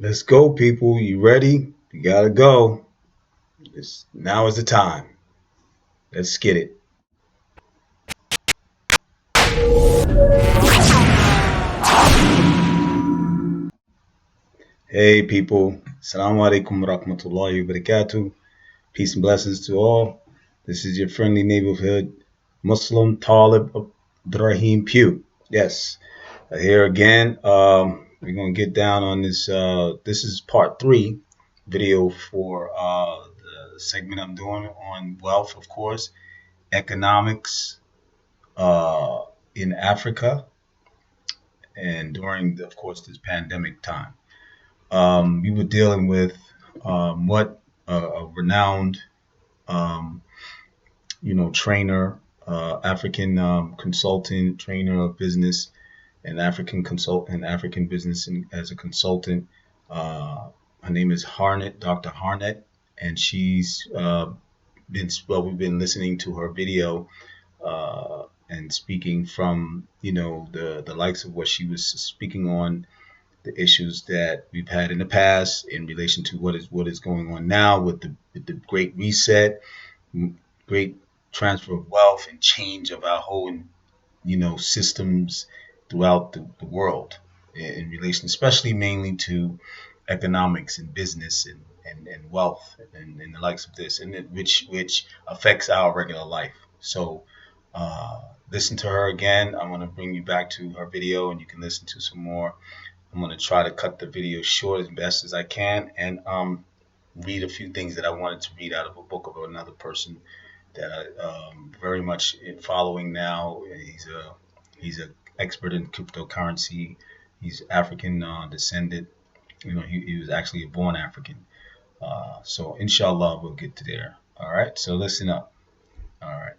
Let's go, people. You ready? You gotta go. Now is the time. Let's get it. Hey, people. Assalamu alaikum rahmatullahi wa barakatuh. Peace and blessings to all. This is your friendly neighborhood Muslim Taalib Abdur Rahim Pew. Yes, here again. We're gonna get down on this. This is part three video for the segment I'm doing on wealth, of course, economics uh, in Africa, and during, of course, this pandemic time. We were dealing with what a renowned, um, trainer, African consultant, trainer of business, and African consultant, African business as a consultant. Her name is Harnet, Dr. Harnet, and she's we've been listening to her video and speaking from the likes of what she was speaking on the issues that we've had in the past in relation to what is going on now with the great reset, great transfer of wealth and change of our whole systems throughout the world in relation, especially mainly to economics and business and wealth and the likes of this, and which affects our regular life. So uh, listen to her again. I'm going to bring you back to her video, and you can listen to some more. I'm going to try to cut the video short as best as I can, and read a few things that I wanted to read out of a book of another person that I very much following now. He's an expert in cryptocurrency. He's African descended. He was actually a born African. So inshallah, we'll get to there. All right. So listen up. All right.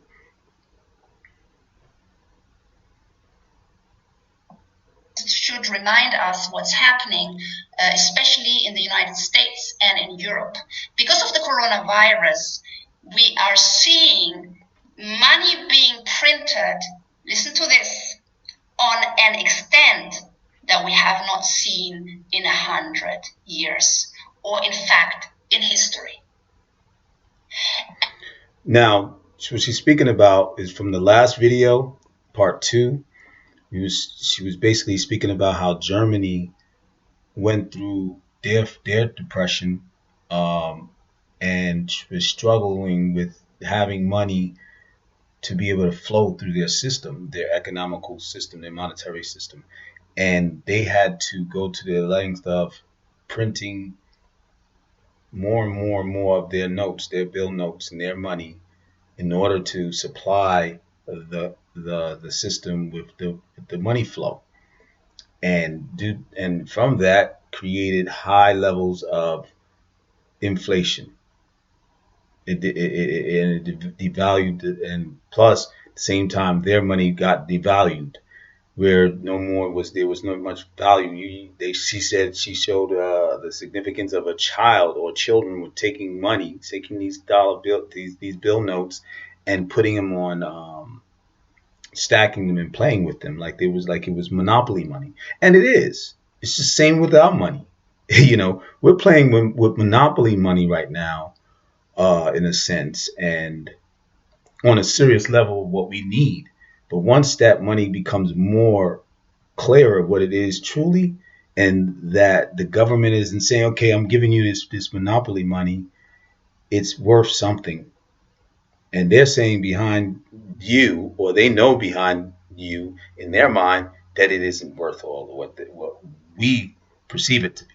Should remind us what's happening, especially in the United States and in Europe. Because of the coronavirus, we are seeing money being printed, listen to this, on an extent that we have not seen in 100 years, or in fact, in history. Now, what she's speaking about is from the last video, part two. She was basically speaking about how Germany went through their depression, and was struggling with having money to be able to flow through their system, their economical system, their monetary system, and they had to go to the length of printing more and more and more of their notes, their bill notes, and their money in order to supply the system with the money flow, and from that created high levels of inflation. It devalued, and plus at the same time their money got devalued, where there was not much value. She showed the significance of a child or children were taking these these bill notes, and putting them on, stacking them and playing with them like it was monopoly money, and it is. It's the same with our money. We're playing with monopoly money right now, in a sense, and on a serious level of what we need. But once that money becomes more clear of what it is truly, and that the government isn't saying, okay, I'm giving you this monopoly money, it's worth something, and they're saying behind you, or they know behind you in their mind that it isn't worth all of what we perceive it to be.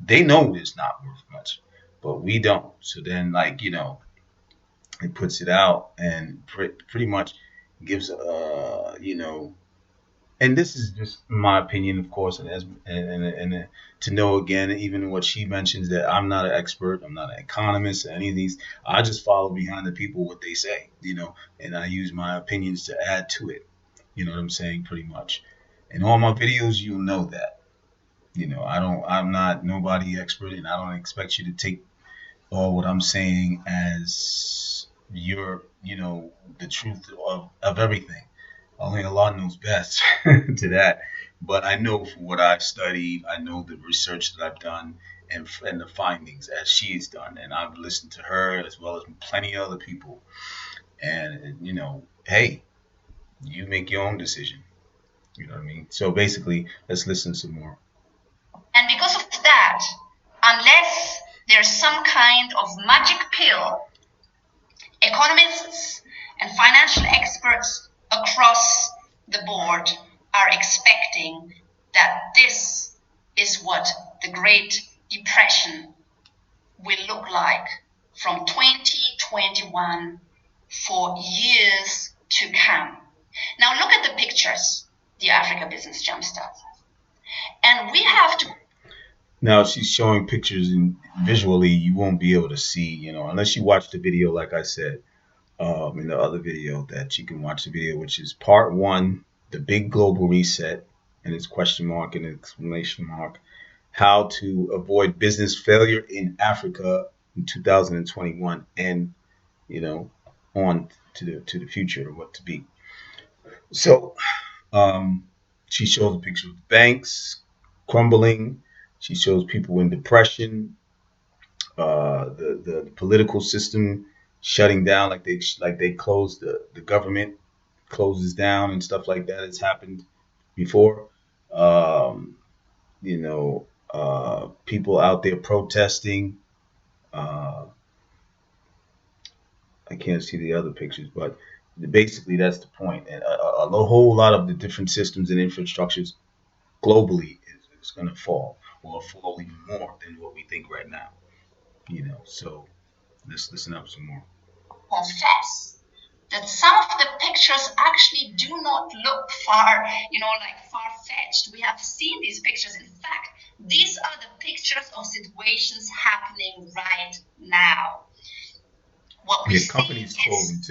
They know it's not worth much, but we don't. So then, it puts it out and pretty much gives and this is just my opinion, of course, and to know, again, even what she mentions, that I'm not an expert, I'm not an economist, or any of these. I just follow behind the people what they say, and I use my opinions to add to it. You know what I'm saying, pretty much. In all my videos, you'll know that. I'm not nobody expert, and I don't expect you to take all what I'm saying as the truth of everything. Only Allah knows best to that. But I know from what I've studied, I know the research that I've done, and the findings as she's done, and I've listened to her as well as plenty of other people. And hey, you make your own decision. You know what I mean? So basically, let's listen some more. And because of that, unless there's some kind of magic pill, economists and financial experts across the board are expecting that this is what the Great Depression will look like from 2021 for years to come. Now look at the pictures the Africa Business Jumpstart. And we have to. Now she's showing pictures, and visually you won't be able to see, unless you watch the video, like I said, in the other video that you can watch the video, which is part one, the big global reset, and it's question mark and exclamation mark, how to avoid business failure in Africa in 2021, and on to the future of what to be. So um, she shows a picture of banks crumbling. She shows people in depression, the political system shutting down, like they closed the government closes down and stuff like that has happened before. Um, people out there protesting. Uh, I can't see the other pictures, but basically that's the point. And a whole lot of the different systems and infrastructures globally is going to fall, or fall even more than what we think right now. So let's listen up some more. Confess that some of the pictures actually do not look far-fetched. We have seen these pictures. In fact, these are the pictures of situations happening right now. What we see is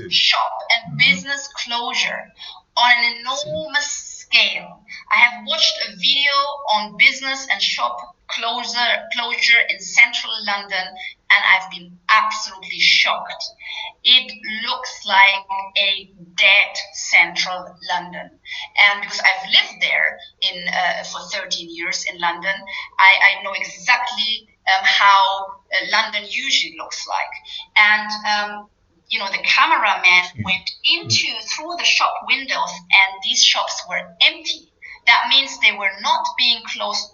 shop and business closure on an enormous scale. I have watched a video on business and shop closure in central London, and I've been absolutely shocked. It looks like a dead central London. And because I've lived there for 13 years in London, I know exactly how London usually looks like. And the cameraman went through the shop windows, and these shops were empty. That means they were not being closed,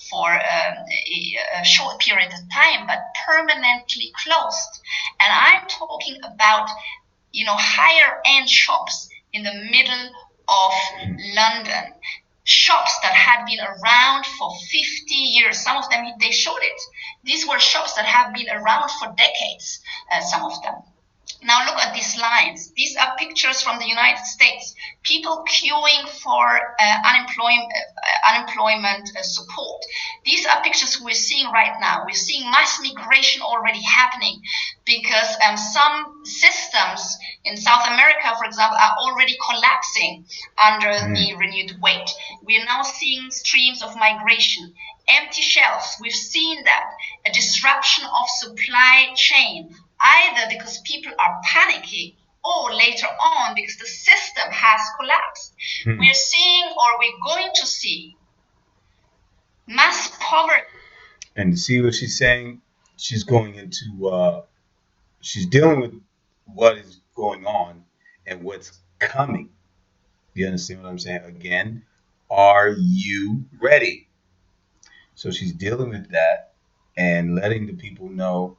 for a short period of time, but permanently closed. And I'm talking about, higher end shops in the middle of London. Shops that had been around for 50 years. Some of them, they showed it. These were shops that have been around for decades, some of them. Now look at these lines. These are pictures from the United States. People queuing for unemployment support. These are pictures we're seeing right now. We're seeing mass migration already happening because some systems in South America, for example, are already collapsing under the renewed weight. We are now seeing streams of migration, empty shelves. We've seen that, a disruption of supply chain, either because people are panicking or later on because the system has collapsed. We're seeing, or we're going to see, mass poverty. And to see what she's saying, she's going into, she's dealing with what is going on and what's coming. You understand what I'm saying? Again, are you ready? So she's dealing with that and letting the people know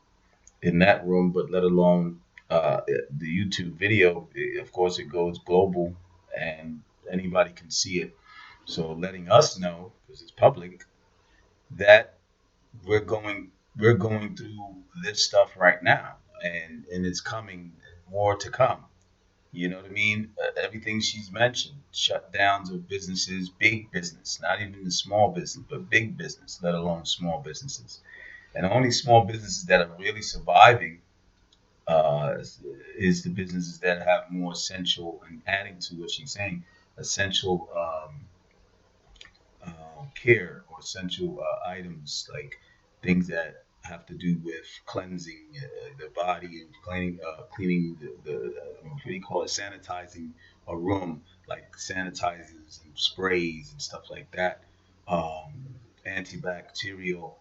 in that room, but let alone the YouTube video. Of course, it goes global and anybody can see it. So letting us know, because it's public, that we're going through this stuff right now, and it's coming, more to come. You know what I mean? Everything she's mentioned, shutdowns of businesses, big business, not even the small business, but big business, let alone small businesses. And only small businesses that are really surviving is the businesses that have more essential, and adding to what she's saying, essential care, or essential items, like things that have to do with cleansing the body and cleaning the what do you call it, sanitizing a room, like sanitizers and sprays and stuff like that, antibacterial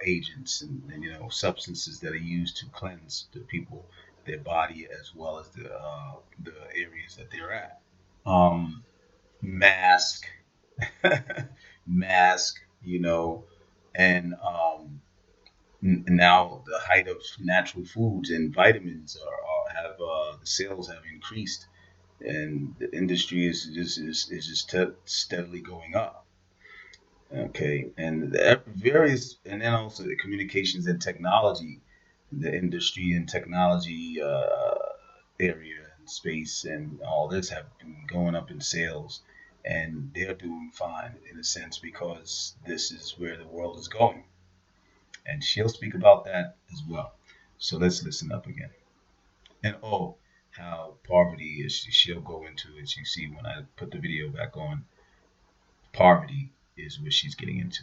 agents and substances that are used to cleanse the people, their body, as well as the areas that they're at. Um, mask, mask, and now the height of natural foods and vitamins have the sales have increased, and the industry is just steadily going up. Okay, and and then also the communications and technology, the industry and technology area and space and all this have been going up in sales, and they're doing fine in a sense because this is where the world is going, and she'll speak about that as well. So let's listen up again. And oh, how poverty is. She'll go into it. You see when I put the video back on, poverty is what she's getting into.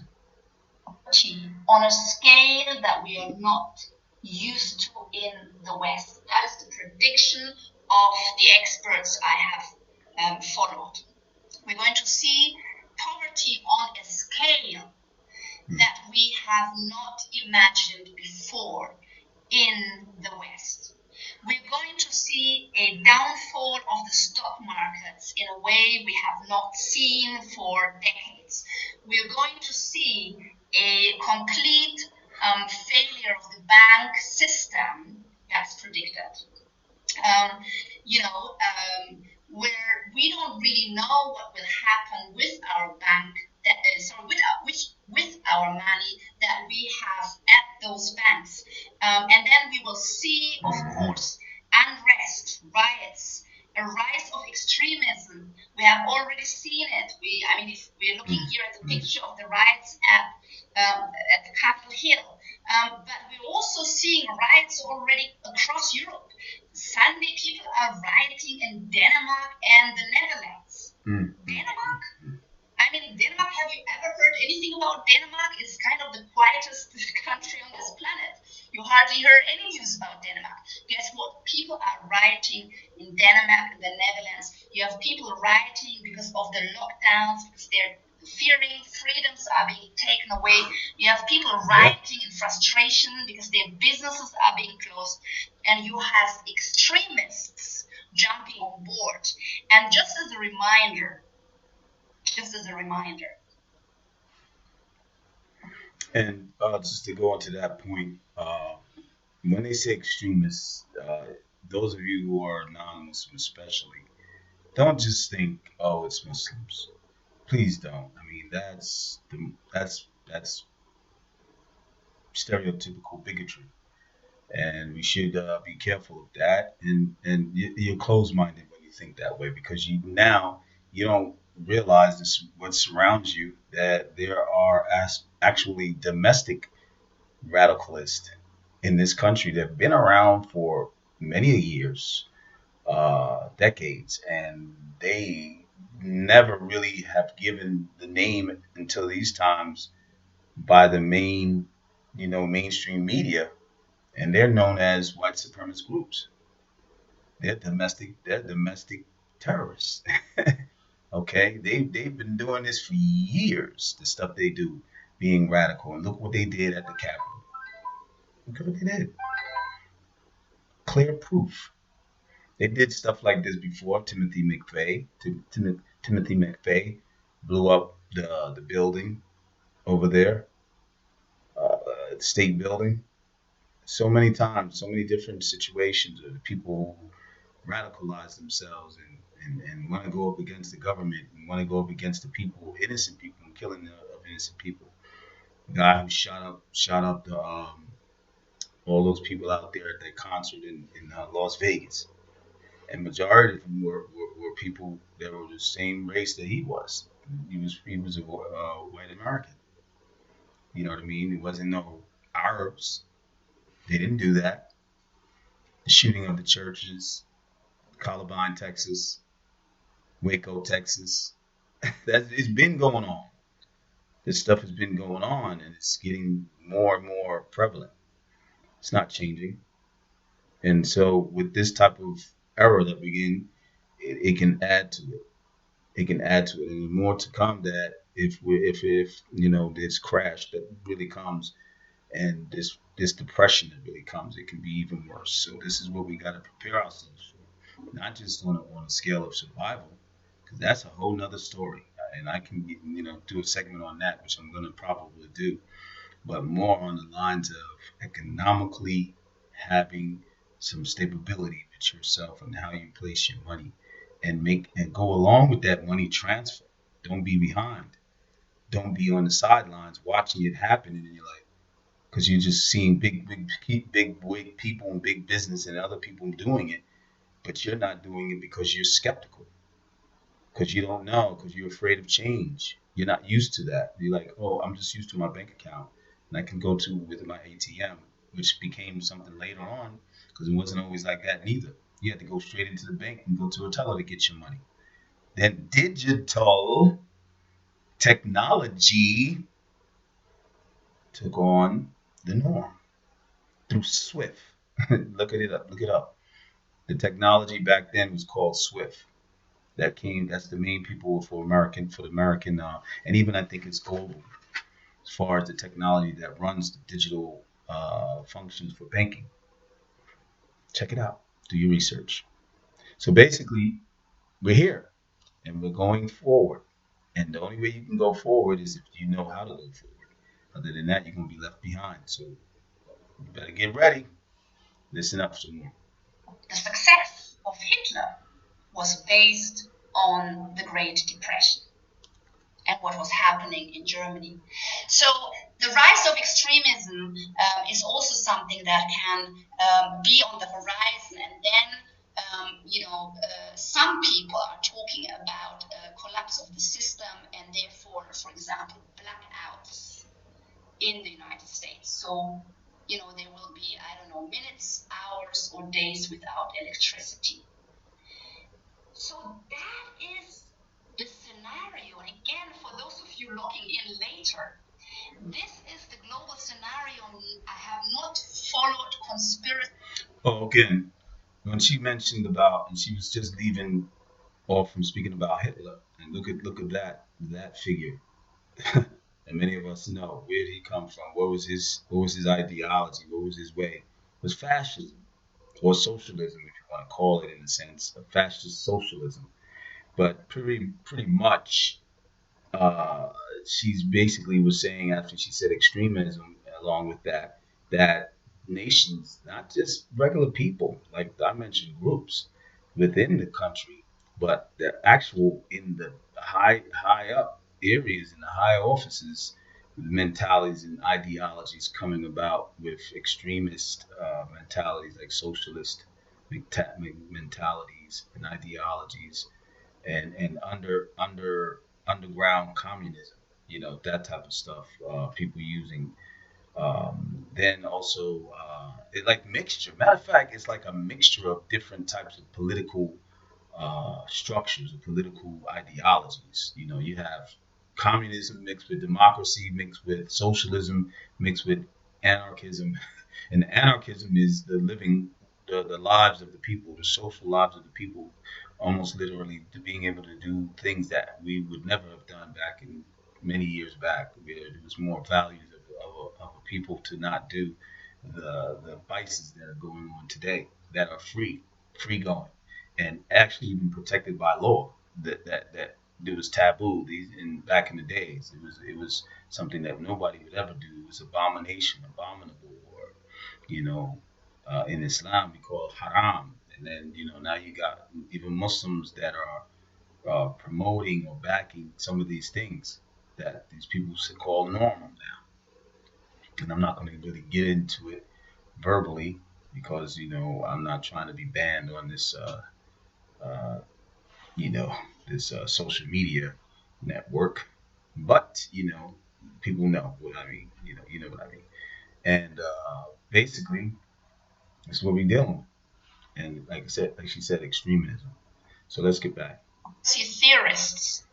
On a scale that we are not used to in the West. That is the prediction of the experts I have followed. We're going to see poverty on a scale that we have not imagined before in the West. We're going to see a downfall of the stock markets in a way we have not seen for decades. We're going to see a complete failure of the bank system that's predicted. Um, where we don't really know what will happen with our bank, sorry, with our money that we have at those banks, and then we will see, of course, unrest, riots, a rise of extremism. We have already seen it. If we're looking here at the picture of the riots at the Capitol Hill, but we're also seeing riots already across Europe. Sunday people are rioting in Denmark and the Netherlands. Denmark? Denmark, have you ever heard anything about Denmark? It's kind of the quietest country on this planet. You hardly heard any news about Denmark. Guess what? People are rioting in Denmark and the Netherlands. You have people rioting because of the lockdowns, because they're fearing freedoms are being taken away. You have people rioting in frustration because their businesses are being closed. And you have extremists jumping on board. And just as a reminder, And just to go on to that point, when they say extremists, those of you who are non-Muslim especially, don't just think, oh, it's Muslims. Please don't. I mean, that's stereotypical bigotry, and we should be careful of that. And you're closed-minded when you think that way because you don't realize this what surrounds you, that there are actually domestic radicalists in this country that have been around for many years, decades, and they never really have given the name until these times by the mainstream media, and they're known as white supremacist groups. They're domestic terrorists. Okay, they've been doing this for years. The stuff they do, being radical, and look what they did at the Capitol. Look at what they did. Clear proof. They did stuff like this before. Timothy McVeigh blew up the building over there, the state building. So many times, so many different situations of people who radicalize themselves and want to go up against the government and want to go up against the people, innocent people, and killing of innocent people. The guy who shot up all those people out there at that concert in Las Vegas, and majority of them were people that were the same race that he was. He was a white American. You know what I mean? It wasn't no Arabs. They didn't do that. The shooting of the churches, Columbine, Texas, Waco, Texas. It's been going on. This stuff has been going on, and it's getting more and more prevalent. It's not changing. And so, with this type of error that we get, it can add to it. it can add to it. And more to come that if this crash that really comes and this depression that really comes, it can be even worse. So this is what we got to prepare ourselves for, not just on a scale of survival, because that's a whole nother story. And I can do a segment on that, which I'm going to probably do, but more on the lines of economically having some stability with yourself and how you place your money and make and go along with that money transfer. Don't be behind. Don't be on the sidelines watching it happen in your life because you're just seeing big people and big business and other people doing it, but you're not doing it because you're skeptical, because you don't know, because you're afraid of change. You're not used to that. You're like, oh, I'm just used to my bank account, and I can go to with my ATM, which became something later on because it wasn't always like that neither. You had to go straight into the bank and go to a teller to get your money. Then digital technology took on the norm through Swift. Look it up. Look it up. The technology back then was called Swift. That's the main people for the American, and even I think it's global as far as the technology that runs the digital functions for banking. Check it out. Do your research. So basically, we're here and we're going forward. And the only way you can go forward is if you know how to go forward. Other than that, you're going to be left behind. So you better get ready. Listen up some more. The success of Hitler was based on the Great Depression and what was happening in Germany. So the rise of extremism is also something that can be on the horizon, and then some people are talking about a collapse of the system and therefore, for example, blackouts in the United States. So there will be, I don't know, minutes, hours, or days without electricity. So that is the scenario. And again, for those of you logging in later, this is the global scenario. I have not followed conspiracy. Oh, again, when she mentioned about, and she was just leaving off from speaking about Hitler, and look at that figure. And many of us know where did he come from? What was his ideology? What was his way? It was fascism or socialism, if you want to call it in a sense, of fascist socialism. But pretty much, uh, she's basically was saying after she said extremism, along with that nations, not just regular people, like I mentioned, groups within the country, but the actual in the high up areas in the high offices, mentalities and ideologies coming about with extremist mentalities like socialist mentalities and ideologies and underground communism, that type of stuff. People using then also like mixture. Matter of fact, it's like a mixture of different types of political structures or political ideologies. You have communism mixed with democracy, mixed with socialism, mixed with anarchism, and anarchism is the living the lives of the people, the social lives of the people, almost literally to being able to do things that we would never have done back in many years back, where there was more values of a people to not do the vices that are going on today that are free going, and actually even protected by law. That it was taboo. These in back in the days, it was something that nobody would ever do. It was abominable, or you know, in Islam we call it haram. And then now you got even Muslims that are promoting or backing some of these things that these people call normal now. And I'm not going to really get into it verbally because I'm not trying to be banned on this uh, you know this social media network, but people know what I mean. You know what I mean. And basically, that's what we're dealing with. And like I said, like she said, extremism. So let's get back. Theorists,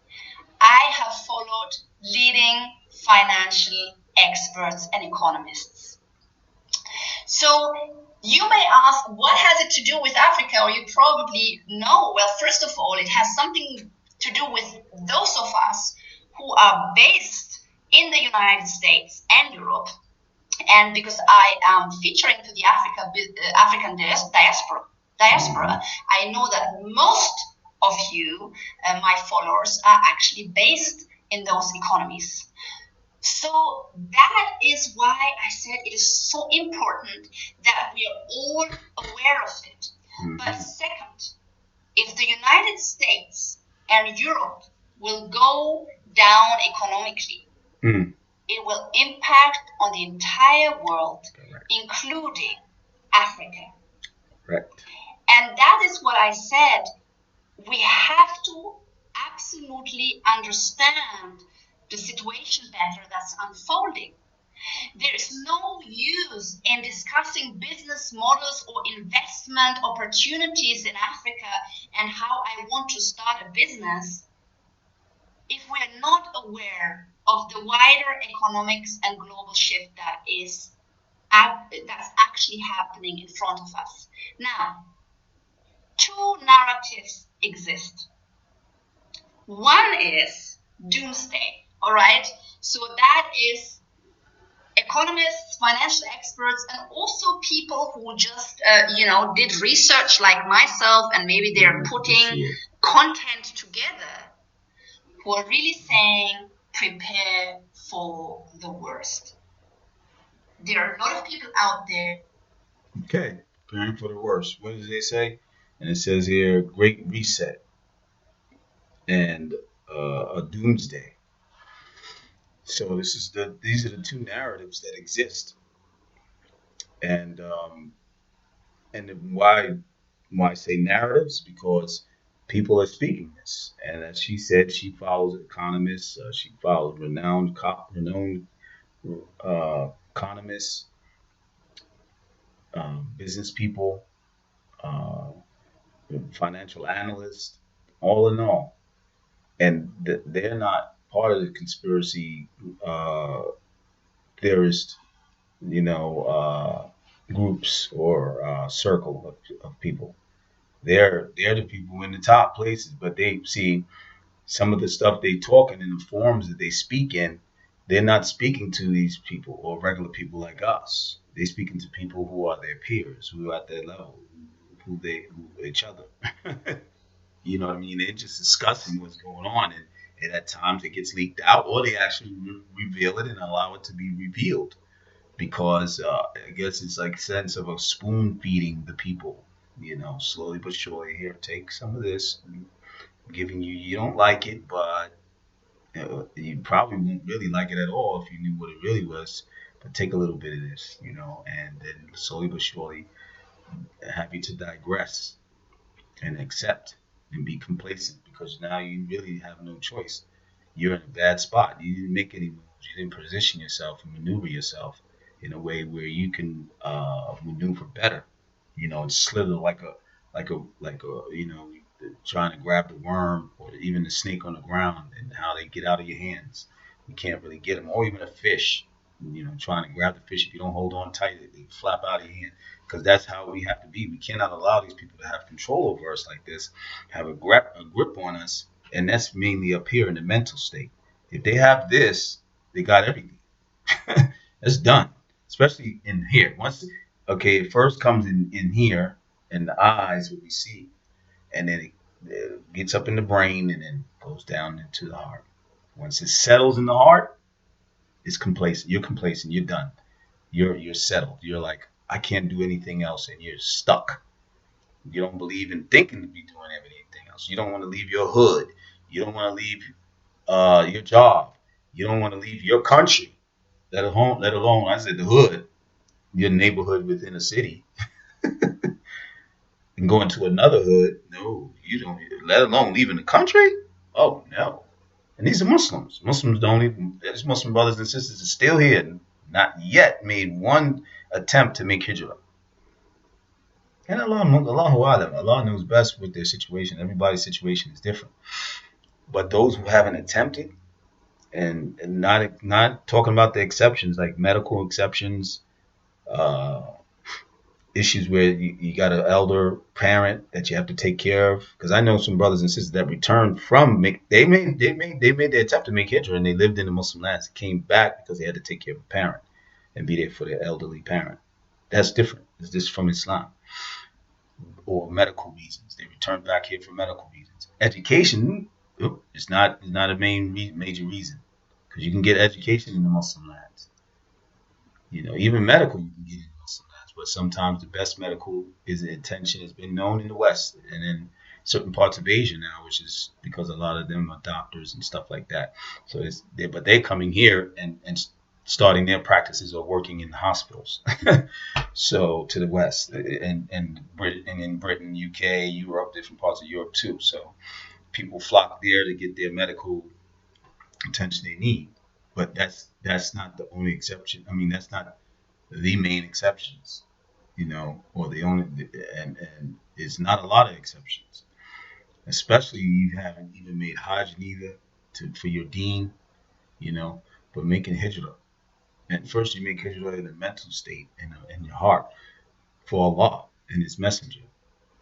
I have followed leading financial experts and economists. So you may ask, what has it to do with Africa? Or you probably know. Well, first of all, it has something to do with those of us who are based in the United States and Europe. And because I am featuring to the African diaspora, I know that most of you, my followers, are actually based in those economies. So that is why I said it is so important that we are all aware of it. But second, if the United States and Europe will go down economically, it will impact on the entire world, including Africa. Correct. And that is what I said. We have to absolutely understand the situation better that's unfolding. There is no use in discussing business models or investment opportunities in Africa and how I want to start a business if we are not aware of the wider economics and global shift that's actually happening in front of us. Now, two narratives exist. One is doomsday, all right? So that is economists, financial experts, and also people who just, did research like myself, and maybe they're putting content together, who are really saying, prepare for the worst. There are a lot of people out there. Okay, preparing for the worst. What does they say? And it says here, Great Reset and a Doomsday. So these are the two narratives that exist, and why I say narratives, because people are speaking this, and as she said, she follows economists, she follows renowned economists, business people, uh, financial analysts, all in all, and they're not part of the conspiracy uh, theorist, groups or circle of people. They're the people in the top places, but they see some of the stuff they talking in the forums that they speak in. They're not speaking to these people or regular people like us. They're speaking to people who are their peers, who are at their level, who each other. You know what I mean? They're just discussing what's going on, and at times it gets leaked out, or they actually reveal it and allow it to be revealed, because I guess it's like a sense of a spoon feeding the people, slowly but surely. Here, take some of this, giving you. You don't like it, but you probably won't really like it at all if you knew what it really was. But take a little bit of this, and then slowly but surely have you to digress and accept and be complacent, because now you really have no choice. You're in a bad spot. You didn't make any moves. You didn't position yourself and maneuver yourself in a way where you can maneuver better. And slither like a trying to grab the worm or even the snake on the ground, and how they get out of your hands. You can't really get them, or even a fish. Trying to grab the fish, if you don't hold on tight, they flap out of your hand. Because that's how we have to be. We cannot allow these people to have control over us like this, have a grip on us, and that's mainly up here in the mental state. If they have this, they got everything. It's done. Especially in here. Okay, it first comes in here, in the eyes, what we see, and then it gets up in the brain, and then goes down into the heart. Once it settles in the heart, it's complacent. You're complacent. You're done. You're settled. You're like, I can't do anything else, and you're stuck. You don't believe in thinking to be doing anything else. You don't want to leave your hood. You don't want to leave your job. You don't want to leave your country. Let alone, I said the hood, your neighborhood within a city, and go into another hood. No, you don't. Let alone leaving the country. Oh no. And these are Muslims. Muslims don't even. These Muslim brothers and sisters are still here, not yet made one attempt to make hijrah. And Allah knows best with their situation. Everybody's situation is different. But those who haven't attempted, and not talking about the exceptions, like medical exceptions, uh, issues where you got an elder parent that you have to take care of. Because I know some brothers and sisters that returned from they made the attempt to make hijrah and they lived in the Muslim lands. They came back because they had to take care of a parent and be there for their elderly parent. That's different. It's just from Islam or medical reasons. They returned back here for medical reasons. Education is not a major reason because you can get education in the Muslim lands. Even medical you can get in Muslim lands, but sometimes the best medical is attention has been known in the West and in certain parts of Asia now, which is because a lot of them are doctors and stuff like that. So but they're coming here and starting their practices or working in hospitals. So to the West and in Britain, UK, Europe, different parts of Europe too. So people flock there to get their medical attention they need. But that's not the only exception. I mean, that's not the main exceptions, or the only, and it's not a lot of exceptions. Especially you haven't even made Hajj neither for your deen, but making hijrah. And first you make hijrah in a mental state in your heart for Allah and His Messenger.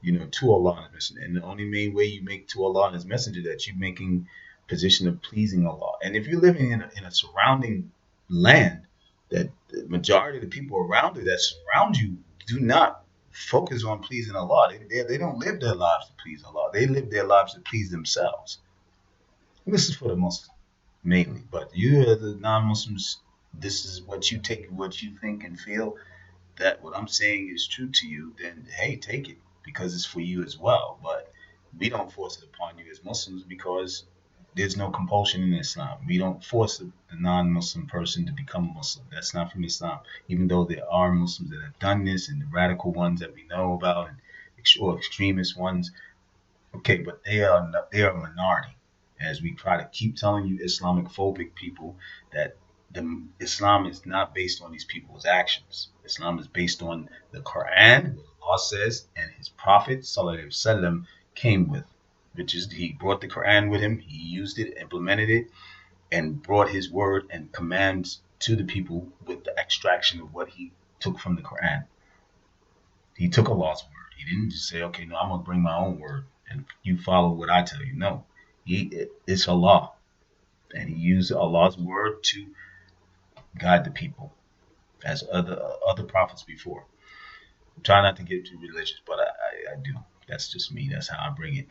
To Allah and His Messenger. And the only main way you make to Allah and His Messenger that you're making position of pleasing Allah. And if you're living in a surrounding land that the majority of the people around you that surround you do not focus on pleasing Allah. They don't live their lives to please Allah. They live their lives to please themselves. And this is for the Muslims mainly. But you as the non-Muslims, this is what you take, what you think and feel that what I'm saying is true to you, then hey, take it because it's for you as well. But we don't force it upon you as Muslims because there's no compulsion in Islam. We don't force the non-Muslim person to become a Muslim. That's not from Islam. Even though there are Muslims that have done this and the radical ones that we know about and or extremist ones, okay, but they are a minority. As we try to keep telling you Islamic phobic people that Islam is not based on these people's actions. Islam is based on the Quran, what Allah says, and His Prophet Sallallahu Alaihi Wasallam came with, which is He brought the Quran with Him. He used it, implemented it, and brought His word and commands to the people with the extraction of what He took from the Quran. He took Allah's word. He didn't just say, okay, no, I'm going to bring my own word and you follow what I tell you. No, it's Allah. And He used Allah's word to guide the people as other prophets before. I'm trying not to get too religious, but I do. That's just me. That's how I bring it.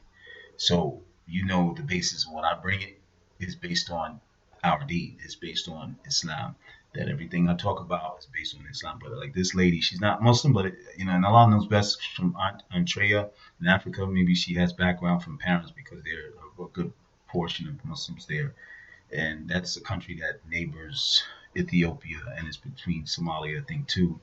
So the basis of what I bring it is based on our deed. It's based on Islam. That everything I talk about is based on Islam. But like this lady, she's not Muslim, but and Allah knows best. From Aunt Andrea in Africa, maybe she has background from parents because they're a good portion of Muslims there, and that's a country that neighbors Ethiopia and it's between Somalia, I think, too.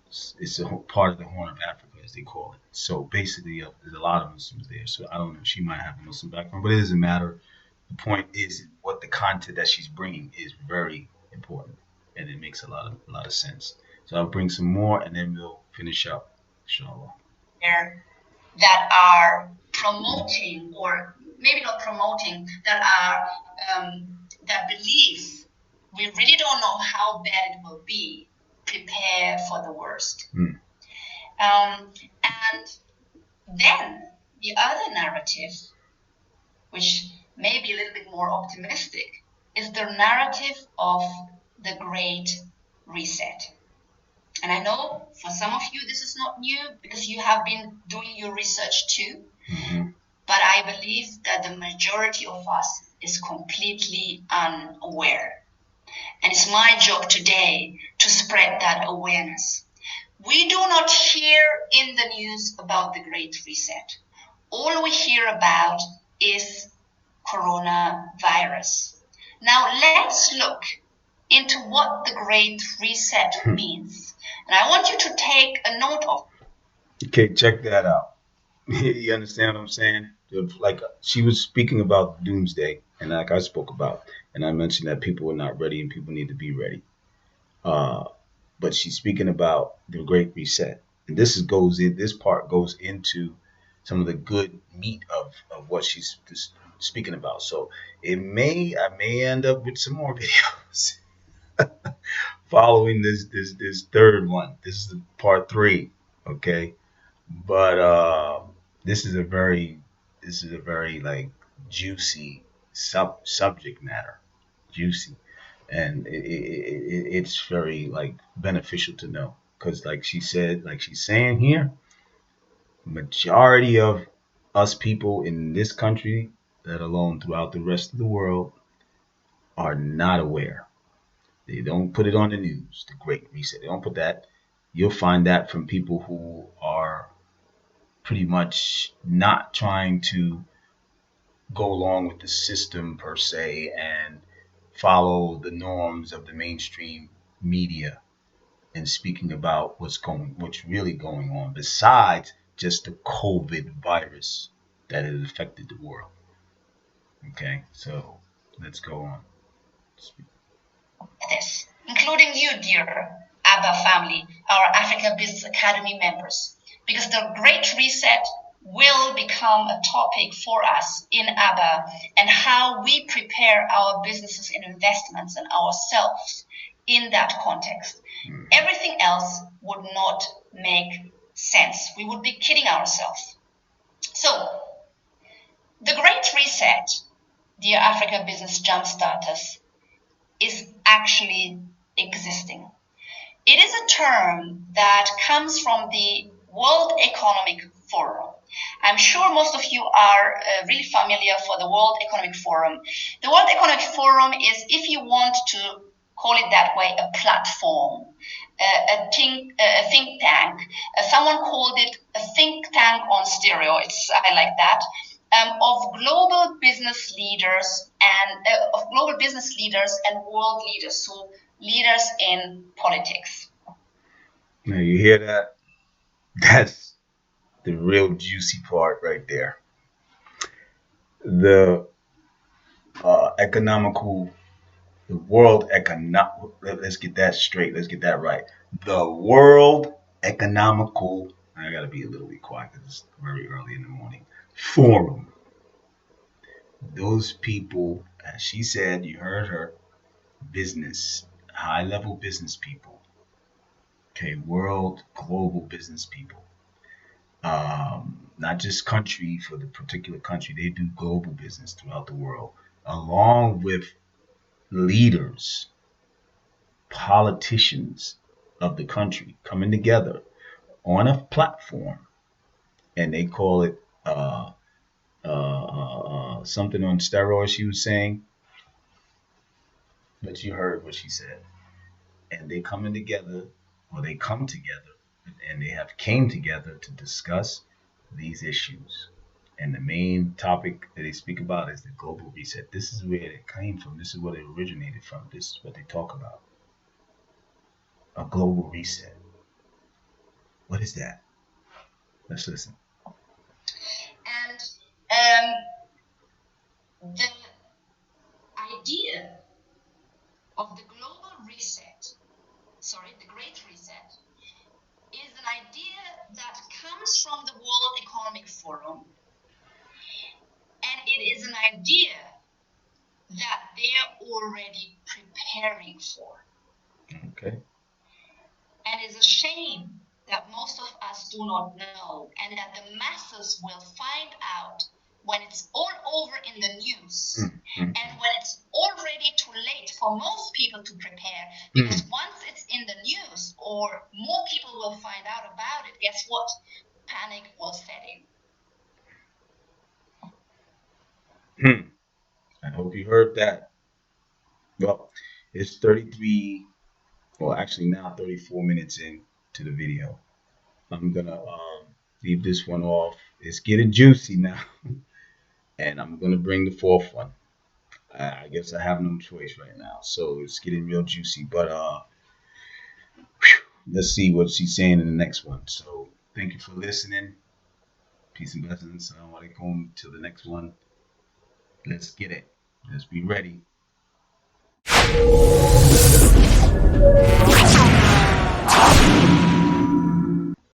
It's a part of the Horn of Africa, as they call it. So basically, there's a lot of Muslims there. So I don't know. She might have a Muslim background, but it doesn't matter. The point is what the content that she's bringing is very important, and it makes a lot of sense. So I'll bring some more, and then we'll finish up, inshallah. That are promoting, or maybe not promoting, that believe we really don't know how bad it will be. Prepare for the worst. And then the other narrative, which may be a little bit more optimistic, is the narrative of the Great Reset. And I know for some of you this is not new because you have been doing your research too. But I believe that the majority of us is completely unaware. And it's my job today to spread that awareness. We do not hear in the news about the Great Reset. All we hear about is coronavirus. Now let's look into what the Great Reset means. And I want you to take a note of it. Okay, check that out. You understand what I'm saying? Like she was speaking about Doomsday, and like I spoke about, and I mentioned that people are not ready and people need to be ready. But she's speaking about the Great Reset, and this part goes into some of the good meat of what she's speaking about. So I may end up with some more videos following this third one. This is the part 3. Okay, but this is a very like juicy subject matter, juicy, and it's very like beneficial to know because like she said, like she's saying here, majority of us people in this country, let alone throughout the rest of the world, are not aware. They don't put it on the news. The Great Reset. They don't put that. You'll find that from people who are pretty much not trying to go along with the system per se and follow the norms of the mainstream media and speaking about what's really going on besides just the COVID virus that has affected the world. Okay, so let's go on. This, including you, dear ABBA family, our Africa Business Academy members, because the Great Reset will become a topic for us in ABBA and how we prepare our businesses and investments and ourselves in that context. Everything else would not make sense. We would be kidding ourselves. So, the Great Reset, dear Africa Business Jumpstarters, is actually existing. It is a term that comes from the World Economic Forum. I'm sure most of you are really familiar for the World Economic Forum. The World Economic Forum is, if you want to call it that way, a platform, a think tank. Someone called it a think tank on steroids. I like that. Of global business leaders and world leaders, so leaders in politics. Now you hear that? That's the real juicy part right there. The economical, the world economic. Let's get that straight. Let's get that right. The World Economical. I gotta be a little bit quiet because it's very early in the morning. Forum. Those people, as she said, you heard her, business, high level business people. Okay, world, global business people. Not just country for the particular country, they do global business throughout the world, along with leaders, politicians of the country coming together on a platform, and they call it something on steroids. She was saying, but you heard what she said, and they coming together, or they come together, and they have came together to discuss these issues. And the main topic that they speak about is the global reset. This is where it came from. This is where it originated from. This is what they talk about. A global reset. What is that? Let's listen. And the idea of the global reset, the Great Reset, is an idea that comes from the World Economic Forum. And it is an idea that they're already preparing for. Okay. And it's a shame that most of us do not know, and that the masses will find out when it's all over in the news, and when it's already too late for most people to prepare. Because once it's in the news, or more people will find out about it, guess what? Panic will set in. I hope you heard that. Well, it's 33, well, actually now 34 minutes into the video. I'm gonna leave this one off. It's getting juicy now, and I'm gonna bring the fourth one. I guess I have no choice right now, so it's getting real juicy. But let's see what she's saying in the next one. So thank you for listening. Peace and blessings. Assalamu alaikum. Till the next one. Let's get it. Let's be ready.